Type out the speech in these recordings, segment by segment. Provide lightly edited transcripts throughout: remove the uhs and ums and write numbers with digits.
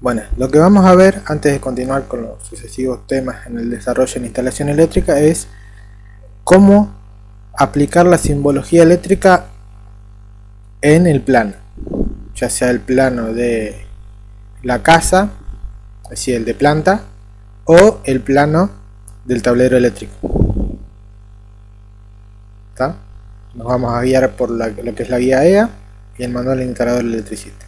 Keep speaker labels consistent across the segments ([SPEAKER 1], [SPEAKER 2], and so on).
[SPEAKER 1] Bueno, lo que vamos a ver antes de continuar con los sucesivos temas en el desarrollo en instalación eléctrica es cómo aplicar la simbología eléctrica en el plano, ya sea el plano de la casa, es decir, el de planta, o el plano del tablero eléctrico. ¿Está? Nos vamos a guiar por lo que es la guía EA y el manual del instalador electricista.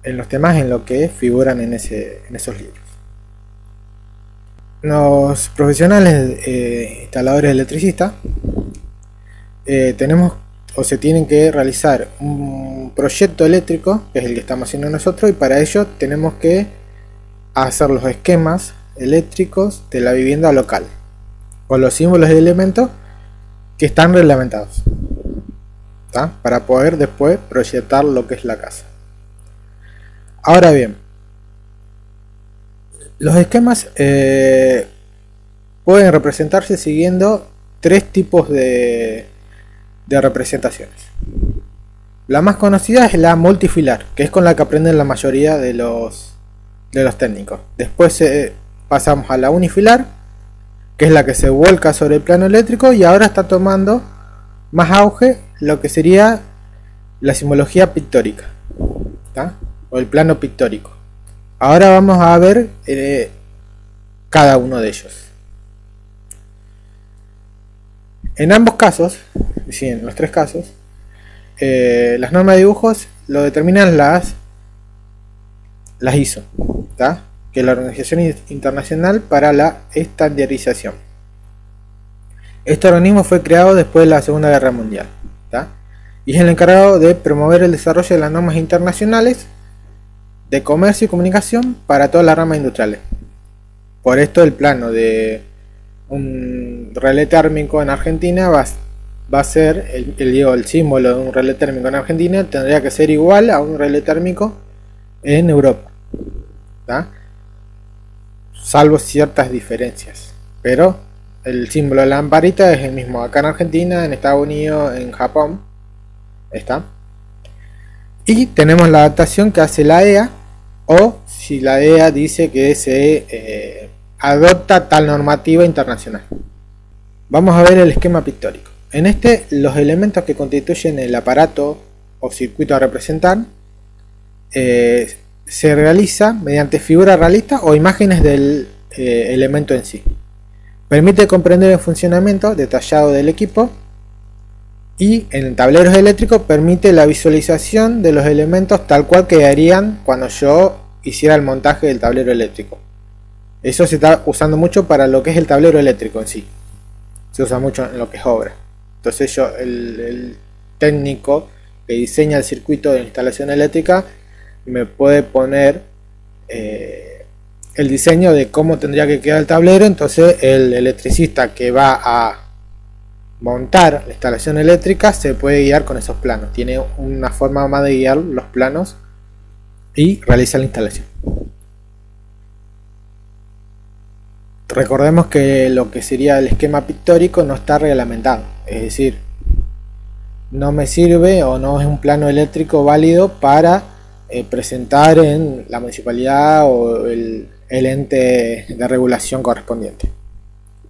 [SPEAKER 1] En los temas en lo que figuran en esos libros. Los profesionales instaladores electricistas tenemos o se tienen que realizar un proyecto eléctrico, que es el que estamos haciendo nosotros, y para ello tenemos que hacer los esquemas eléctricos de la vivienda local con los símbolos de elementos que están reglamentados, ¿tá? Para poder después proyectar lo que es la casa. Ahora bien, los esquemas pueden representarse siguiendo tres tipos de representaciones. La más conocida es la multifilar, que es con la que aprenden la mayoría de los técnicos. Después pasamos a la unifilar, que es la que se vuelca sobre el plano eléctrico, y ahora está tomando más auge lo que sería la simbología pictórica, ¿tá? O el plano pictórico. Ahora vamos a ver cada uno de ellos. En ambos casos, sí, en los tres casos, las normas de dibujos lo determinan las ISO, ¿tá? Que es la Organización Internacional para la Estandarización. Este organismo fue creado después de la Segunda Guerra Mundial, ¿tá? Y es el encargado de promover el desarrollo de las normas internacionales de comercio y comunicación para todas las ramas industriales. Por esto el plano de un relé térmico en Argentina va a ser el símbolo de un relé térmico en Argentina tendría que ser igual a un relé térmico en Europa, ¿tá? Salvo ciertas diferencias, pero el símbolo de la lamparita es el mismo acá en Argentina, en Estados Unidos, en Japón, ¿está? Y tenemos la adaptación que hace la EA, o si la EA dice que se adopta tal normativa internacional. Vamos a ver el esquema pictórico. En este, los elementos que constituyen el aparato o circuito a representar se realiza mediante figuras realistas o imágenes del elemento en sí. Permite comprender el funcionamiento detallado del equipo, y en tableros eléctricos permite la visualización de los elementos tal cual quedarían cuando yo hiciera el montaje del tablero eléctrico. Eso se está usando mucho para lo que es el tablero eléctrico en sí. Se usa mucho en lo que es obra. Entonces el técnico que diseña el circuito de instalación eléctrica me puede poner el diseño de cómo tendría que quedar el tablero. Entonces el electricista que va a montar la instalación eléctrica se puede guiar con esos planos, tiene una forma más de guiar los planos y realiza la instalación. Recordemos que lo que sería el esquema pictórico no está reglamentado, es decir, no me sirve o no es un plano eléctrico válido para presentar en la municipalidad o el ente de regulación correspondiente,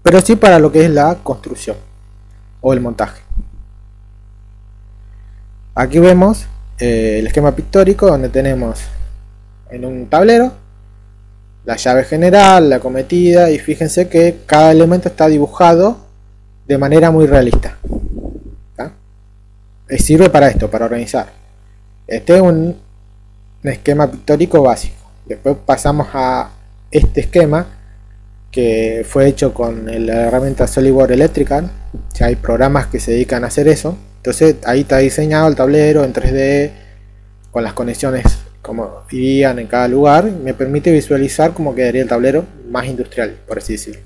[SPEAKER 1] pero sí para lo que es la construcción o el montaje. Aquí vemos el esquema pictórico, donde tenemos en un tablero la llave general, la cometida, y fíjense que cada elemento está dibujado de manera muy realista, ¿tá? Sirve para esto, para organizar. Este es un esquema pictórico básico. Después pasamos a este esquema que fue hecho con la herramienta SolidWorks Electrical. Ya hay programas que se dedican a hacer eso. Entonces ahí está diseñado el tablero en 3D con las conexiones como irían en cada lugar. Me permite visualizar cómo quedaría el tablero más industrial, por así decirlo.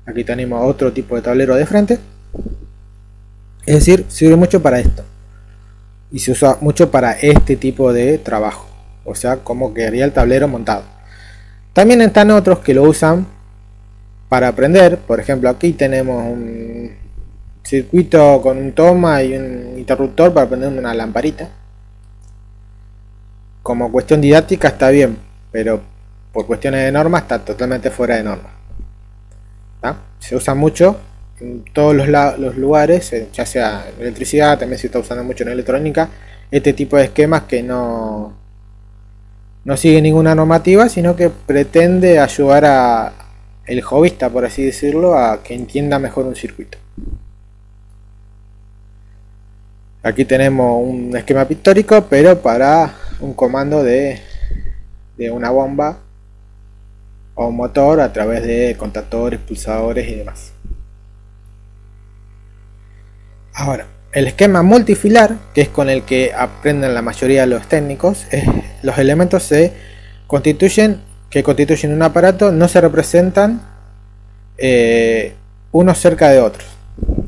[SPEAKER 1] Aquí tenemos otro tipo de tablero de frente. Es decir, sirve mucho para esto y se usa mucho para este tipo de trabajo, o sea, cómo quedaría el tablero montado. También están otros que lo usan para aprender. Por ejemplo, aquí tenemos un circuito con un toma y un interruptor para prender una lamparita. como cuestión didáctica está bien, pero por cuestiones de norma está totalmente fuera de norma. ¿Tá? Se usa mucho en todos los lugares, ya sea en electricidad, también se está usando mucho en electrónica, este tipo de esquemas que no sigue ninguna normativa, sino que pretende ayudar a el hobbyista, por así decirlo, a que entienda mejor un circuito. Aquí tenemos un esquema pictórico, pero para un comando de una bomba o un motor a través de contactores, pulsadores y demás. Ahora, el esquema multifilar, que es con el que aprenden la mayoría de los técnicos, los elementos que constituyen un aparato no se representan unos cerca de otros,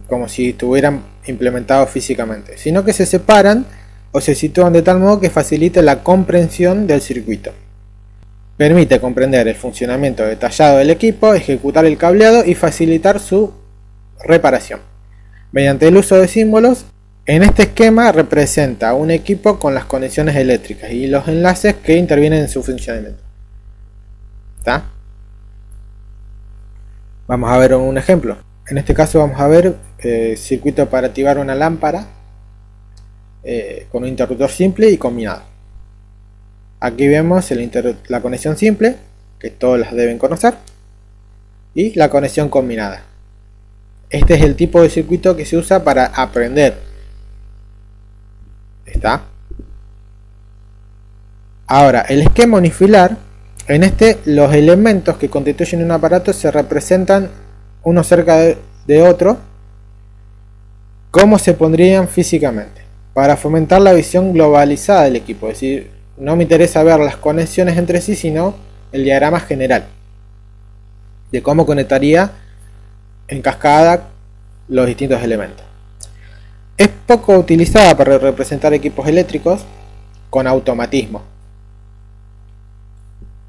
[SPEAKER 1] como si estuvieran implementados físicamente, sino que se separan o se sitúan de tal modo que facilite la comprensión del circuito. Permite comprender el funcionamiento detallado del equipo, ejecutar el cableado y facilitar su reparación. Mediante el uso de símbolos, en este esquema representa un equipo con las conexiones eléctricas y los enlaces que intervienen en su funcionamiento. ¿Está? Vamos a ver un ejemplo. En este caso vamos a ver circuito para activar una lámpara con un interruptor simple y combinado. Aquí vemos la conexión simple, que todos las deben conocer, y la conexión combinada. Este es el tipo de circuito que se usa para aprender. ¿Está? Ahora, el esquema unifilar, en este los elementos que constituyen un aparato se representan uno cerca de otro, como se pondrían físicamente, para fomentar la visión globalizada del equipo. Es decir, no me interesa ver las conexiones entre sí, sino el diagrama general de cómo conectaría en cascada los distintos elementos. Es poco utilizada para representar equipos eléctricos con automatismo.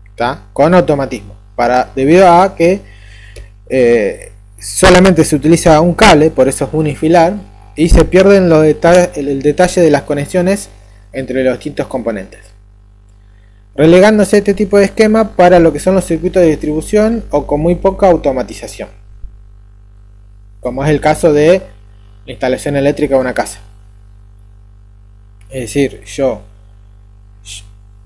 [SPEAKER 1] ¿Está? Con automatismo. Debido a que solamente se utiliza un cable, por eso es unifilar, y se pierden el detalle de las conexiones entre los distintos componentes, relegándose este tipo de esquema para lo que son los circuitos de distribución o con muy poca automatización, como es el caso de la instalación eléctrica de una casa. Es decir, yo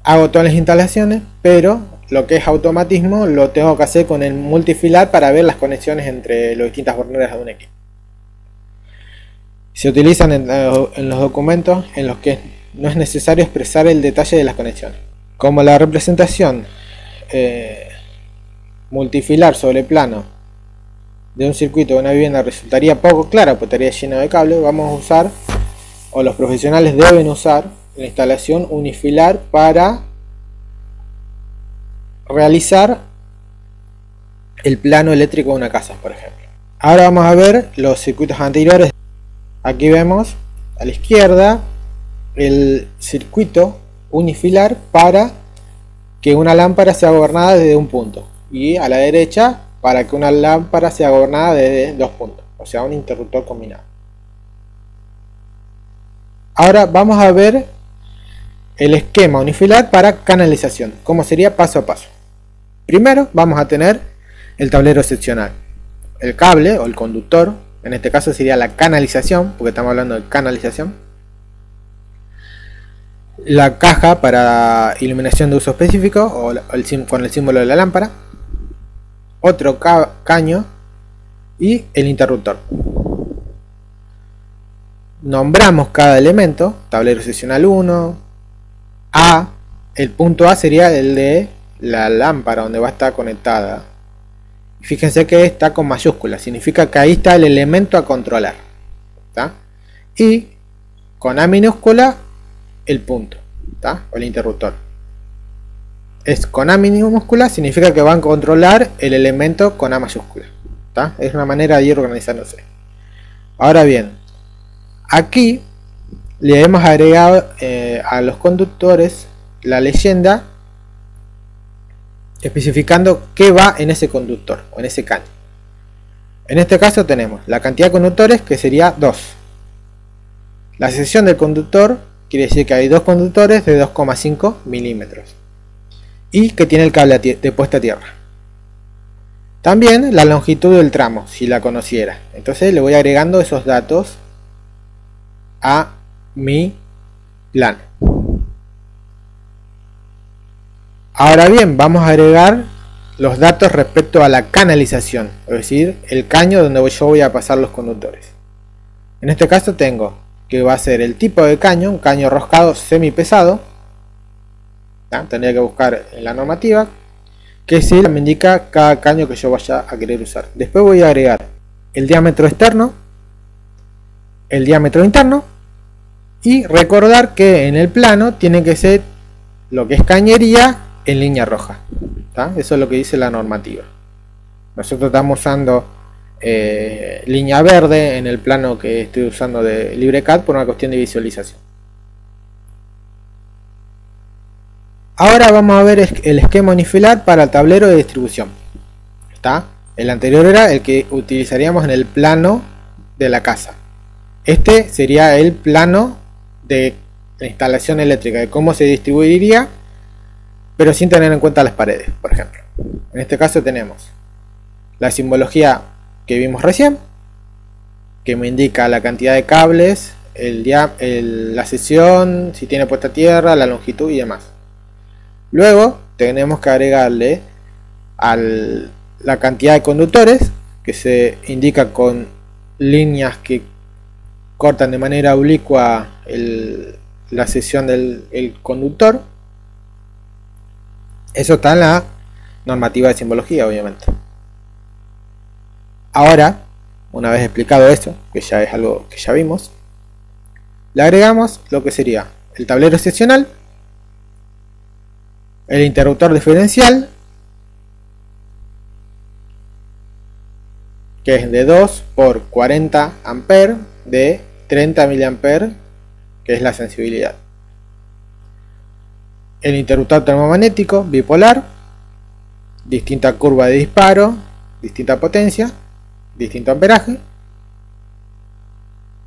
[SPEAKER 1] hago todas las instalaciones, pero lo que es automatismo lo tengo que hacer con el multifilar para ver las conexiones entre las distintas borneras de un equipo. Se utilizan en los documentos en los que no es necesario expresar el detalle de las conexiones. Como la representación multifilar sobre plano de un circuito de una vivienda resultaría poco clara porque estaría lleno de cables, vamos a usar, o los profesionales deben usar, la instalación unifilar para realizar el plano eléctrico de una casa, por ejemplo. Ahora vamos a ver los circuitos anteriores. Aquí vemos a la izquierda el circuito unifilar para que una lámpara sea gobernada desde un punto, y a la derecha para que una lámpara sea gobernada desde dos puntos, o sea, un interruptor combinado. Ahora vamos a ver el esquema unifilar para canalización, como sería paso a paso. Primero vamos a tener el tablero seccional, el cable o el conductor, en este caso sería la canalización, porque estamos hablando de canalización. La caja para iluminación de uso específico o con el símbolo de la lámpara, otro caño y el interruptor. Nombramos cada elemento: tablero seccional 1, A, el punto A sería el de la lámpara donde va a estar conectada. Fíjense que está con mayúscula, significa que ahí está el elemento a controlar. ¿Tá? Y con A minúscula el punto, ¿tá? O el interruptor. Es con A minúscula, significa que van a controlar el elemento con A mayúscula. ¿Tá? Es una manera de ir organizándose. Ahora bien, aquí le hemos agregado a los conductores la leyenda especificando qué va en ese conductor o en ese caño. En este caso tenemos la cantidad de conductores, que sería 2, la sección del conductor, quiere decir que hay dos conductores de 2,5 milímetros y que tiene el cable de puesta a tierra. También la longitud del tramo, si la conociera. Entonces le voy agregando esos datos a mi plano. Ahora bien, vamos a agregar los datos respecto a la canalización, es decir, el caño donde yo voy a pasar los conductores. En este caso tengo que va a ser el tipo de caño, un caño roscado semipesado. Tendría que buscar en la normativa que sí me indica cada caño que yo vaya a querer usar. Después voy a agregar el diámetro externo, el diámetro interno, y recordar que en el plano tiene que ser lo que es cañería en línea roja. Eso es lo que dice la normativa. Nosotros estamos usando línea verde en el plano que estoy usando de LibreCAD por una cuestión de visualización. Ahora vamos a ver el esquema unifilar para el tablero de distribución. El anterior era el que utilizaríamos en el plano de la casa. Este sería el plano de la instalación eléctrica, de cómo se distribuiría, pero sin tener en cuenta las paredes, por ejemplo. En este caso tenemos la simbología que vimos recién, que me indica la cantidad de cables, la sección, si tiene puesta a tierra, la longitud y demás. Luego tenemos que agregarle la cantidad de conductores, que se indica con líneas que cortan de manera oblicua la sección del conductor. Eso está en la normativa de simbología, obviamente. Ahora, una vez explicado esto, que ya es algo que ya vimos, le agregamos lo que sería el tablero seccional, el interruptor diferencial, que es de 2 por 40 amperes de 30 miliamperes, que es la sensibilidad. El interruptor termomagnético bipolar, distinta curva de disparo, distinta potencia, distinto amperaje.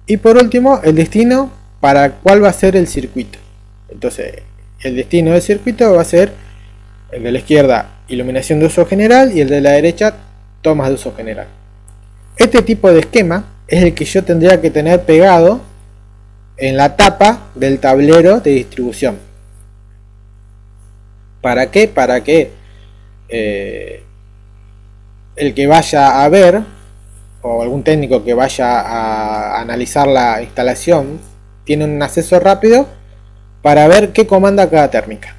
[SPEAKER 1] Y por último, el destino para cuál va a ser el circuito. Entonces, el destino del circuito va a ser el de la izquierda, iluminación de uso general, y el de la derecha, tomas de uso general. Este tipo de esquema es el que yo tendría que tener pegado en la tapa del tablero de distribución. ¿Para qué? Para que el que vaya a ver, o algún técnico que vaya a analizar la instalación, tiene un acceso rápido para ver qué comanda cada térmica.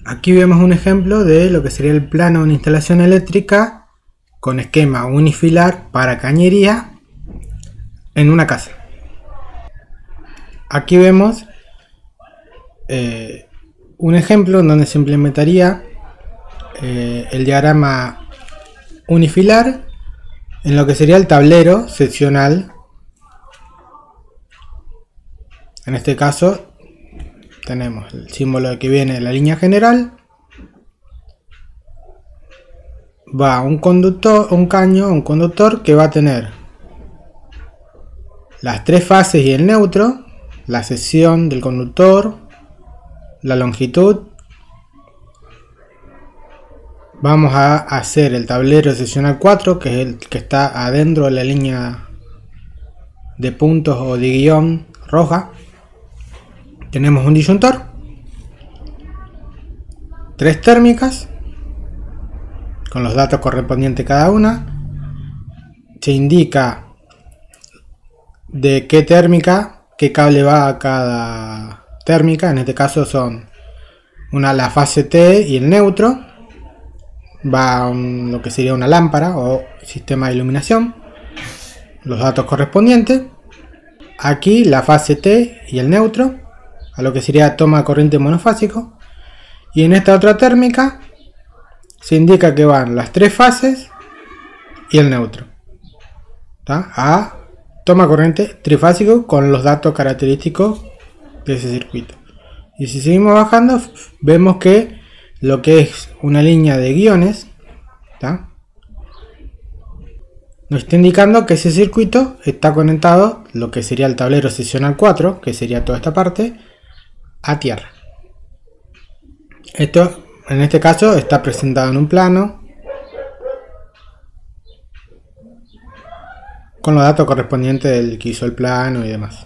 [SPEAKER 1] Aquí vemos un ejemplo de lo que sería el plano de una instalación eléctrica con esquema unifilar para cañería en una casa. Aquí vemos un ejemplo en donde se implementaría el diagrama unifilar en lo que sería el tablero seccional. En este caso tenemos el símbolo que viene de la línea general, va un conductor, un caño, un conductor que va a tener las tres fases y el neutro, la sección del conductor, la longitud. Vamos a hacer el tablero seccional 4, que es el que está adentro de la línea de puntos o de guión roja. Tenemos un disyuntor, tres térmicas con los datos correspondientes cada una. Se indica de qué térmica, qué cable va a cada térmica. En este caso son la fase T y el neutro. Va lo que sería una lámpara o sistema de iluminación, los datos correspondientes. Aquí la fase T y el neutro, a lo que sería toma de corriente monofásico. Y en esta otra térmica se indica que van las tres fases y el neutro, a toma corriente trifásico con los datos característicos de ese circuito. Y si seguimos bajando, vemos que lo que es una línea de guiones nos está indicando que ese circuito está conectado, lo que sería el tablero sesional 4, que sería toda esta parte, a tierra. Esto en este caso está presentado en un plano con los datos correspondientes del que hizo el plano y demás.